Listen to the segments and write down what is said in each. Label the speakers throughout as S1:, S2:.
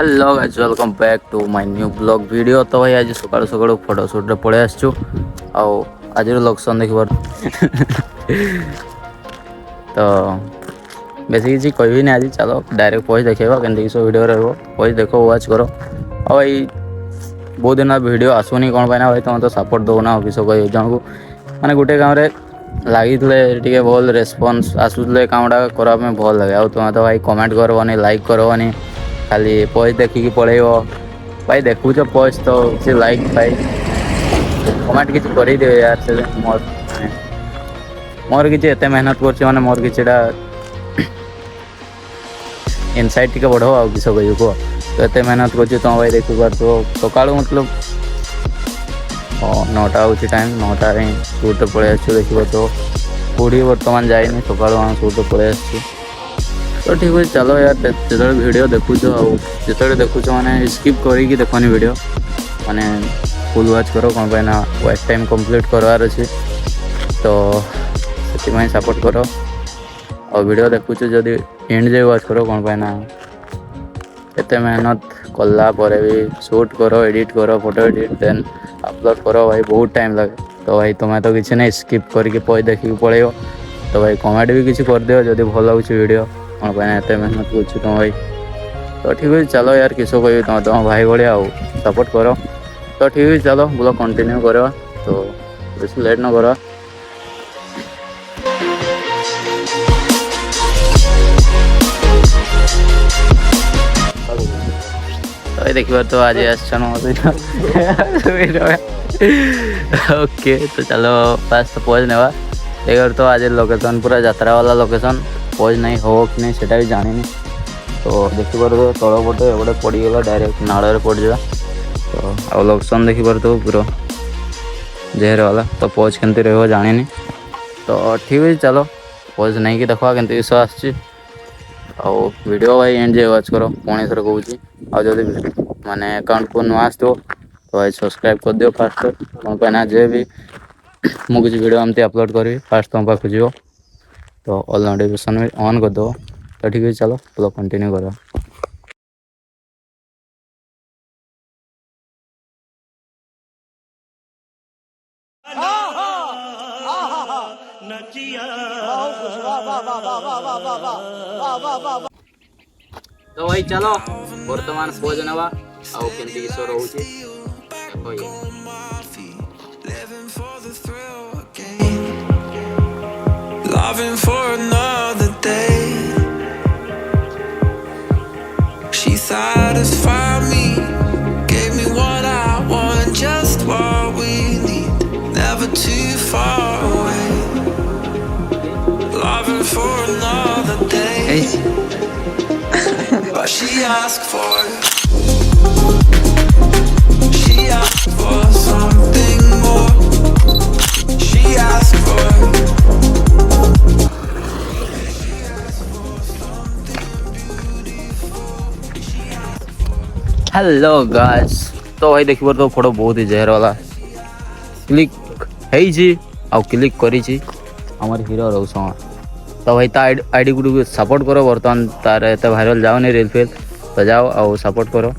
S1: Hello guys welcome back to my new blog video. तो भाई आज सकाळु सकाळु फोटोशूट रे पळे आसछु आउ आज लोकेशन देखिबार तो बेसी किसी कहबी नहीं आज चलो डायरेक्ट पहुँच देखेबा केनते किस वीडियो रहबो पहुँच देखो वाच करो। और भाई बहुत दिन वीडियो आसुनी कौन पाइना भाई तुम तो सपोर्ट दौना किस कह जन को माने गोटे काम रे लगी टे भल रेस्पन्स आसूले कामटा करने भल लगे आ तुम तो भाई कमेंट करबनी लाइक करबनी खाली पॉइस देखिकी पड़ेब भाई देखुच पॉइस तो किसी लाइक भाई कमेंट किसी कर दियो यार से मोर किसी एत मेहनत कर मोर कि इनसाइट टी बढ़ो आ किस कह कह तो एत मेहनत कर तुम भाई देख पार तो सका मतलब 9टा हो टाइम 9टा शूट पड़े आस देख तो कौड़ी बर्तमान जाए सका शूट पड़े आस तो ठीक है चलो यार जो वीडियो देखुच जो देखुच मैंने स्किप करके देखनी वीडियो माने फुल वाच करो कौन पाइना वाच टाइम कंप्लीट करवार अच्छे तो से सपोर्ट करो और वीडियो देखुच जदि एंड जाए वाच करो कौन पाइना एत मेहनत कला भी शूट करो एडिट करो फोटो एडिट देन अपलोड करो भाई बहुत टाइम लगे तो भाई तुम्हें तो किसी नहीं स्किप करके पॉइस देखिए पड़ेगा तो भाई कमेंट भी किसी कर दियो जदि भल लगुच वीडियो कौन पाइना एत मेहनत कर तुम भाई तो ठीक है चलो यार किस कह तुम तुम भाई भाया सपोर्ट करो तो ठीक है चलो ब्लॉग कंटिन्यू करवा तो बेसी लेट न करवा। तो देखिए तो आज ओके तो चलो फास्ट तो पहुँच नेवा देखिए तो आज लोकेशन पूरा यात्रा वाला लोकेशन पहुँच नहीं हो कि नहीं सेटा भी जानी तो देखिए तो तल पटे एपटे पड़गला डायरेक्ट नाड़ पड़ जा तो आ लोकेशन देखिए तो पूरा जेहर वाला तो पहुँच केमती रही जानी तो ठीक है चलो पहुँच नहीं कि देखा केमती विष आसची वीडियो भाई एंड जाए वाच करो पुणी थर कहूँ आज माने अकाउंट को नुआ आसो तो भाई सब्सक्राइब कर दियो फास्ट कौन पाइना जे भी मुझे किसी वीडियो एमती अपलोड करी फास्ट तुम पाक जीव तो ऑल नोटिफिकेशन भी ऑन कर दो तो ठीक है चलो ब्लॉग कंटिन्यू करो। तो भाई चलो बर्तमान पहुँच नवा आउ केमती किस रोचे
S2: Loving for another day. She satisfied me, gave me what I want, just what we need, never too far away. Loving for another day. But she asked for something more. She asked for
S1: hello guys तो भाई देखिए तो photo बहुत ही जहर वाला click है click करी आमर हीरो रोस तो भाई आईडी गुड सपोर्ट करो बर्तमान तार एत भाइराल जाओनी रील फिल तो जाओ आउ सपोर्ट करो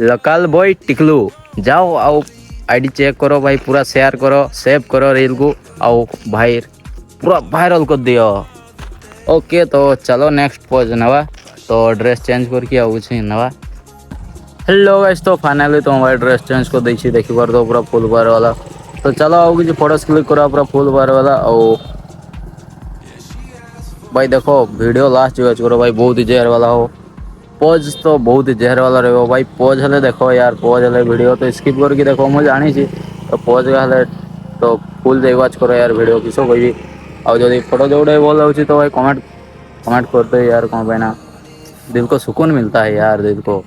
S1: लोकल बॉय टिकलू जाओ आउ आईडी चेक करो भाई पूरा शेयर करो सेव करो रील को आउ भाई पूरा भाइराल कर दियो। ओके तो चलो नेक्स्ट पोज नवा तो ड्रेस चेंज करके आउ नवा। हेलो गाइस तो फाइनली तो भाई ड्रेस चेंज कर देखी देखी पार तो पूरा फुल बार वाला तो चलो आउ किसी फोटोज क्लिक करो पूरा फुल बार वाला भाई देखो वीडियो लास्ट यूज करो भाई बहुत ही जहर वाला हो पोज तो बहुत ही जहर वाला रहो भाई पोज हेले देखो यार पोज हेले वीडियो तो स्किप करके देखो मुझे जानी तो पोज हेले तो फुल जाए वाच करो यार वीडियो किस कह आउ जब फोटो जोड़े भल हो तो भाई कमेंट करते यार कौन पाइना दिल को सुकून मिलता है यार दिल को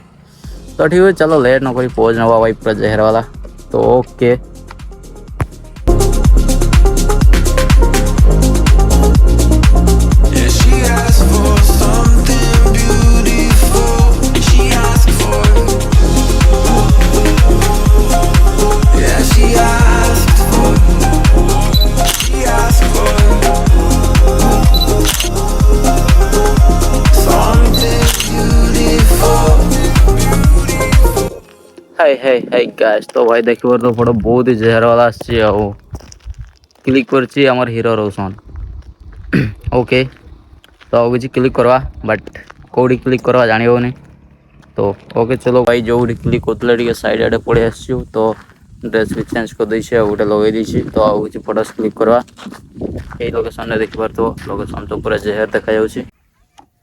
S1: तो ठीक है चलो लेट न करी पोज नवा भाई पूरा जहर वाला तो ओके।
S2: something
S1: हाय गाइस तो भाई देखिए तो फोटो बहुत ही जहर वाला आछी आ क्लिक करछि हमर हीरो रोशन ओके तो आउ किसी क्लिक करवा बट कौड़ी क्लिक करवा जानी होनी तो ओके चलो भाई जो क्लिक होता टे साइड आड़े पड़े आसो तो ड्रेस भी चेंज कर देछे आ गोटे लगे देछी तो आउ किसी फोटोस क्लिक करवा ये लोकेशन रे देखि परतो लोकेशन तो पूरा जहर देखा जाउछि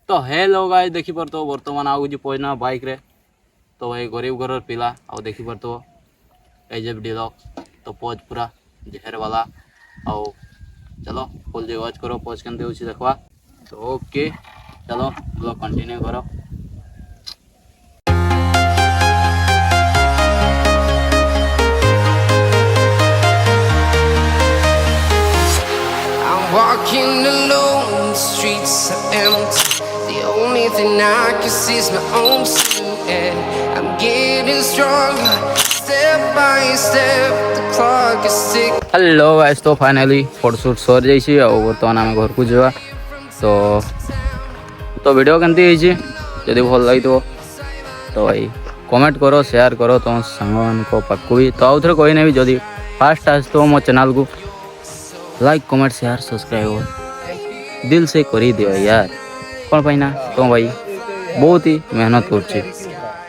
S1: तो हेलो गाइस देखि परतो वर्तमान आउ किसी पहुंचना बाइक रे तो भाई गरीब घर पिला आउ देखि परतो एजेब डिलक्स तो पोज पूरा जहर वाला आओ चलो फुल जो वॉच करो पोज केमती होछि देखवा तो ओके चलो ब्लॉग कंटिन्यू करो
S2: I'm walking alone, the streets are empty. The only thing I can see is my own silhouette. I'm getting stronger, step by step. The clock is ticking.
S1: Hello guys तो finally photoshoot sir जाइए और बर्तमान आम घर को जावा तो video केमती होइछि जदि भल लगी तो भाई कमेंट करो शेयर करो तुम सांग पाखु भी तो आउ थे कही भी जदि फास्ट आस तो मो चैनल को लाइक कमेंट शेयर सब्सक्राइब दिल से कर दियो यार कौन पाइना तो भाई बहुत ही मेहनत कर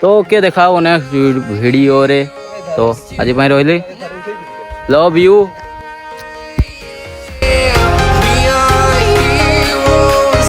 S1: तो ओके देखा नेक्स्ट वीडियो रे तो आज रही लव यू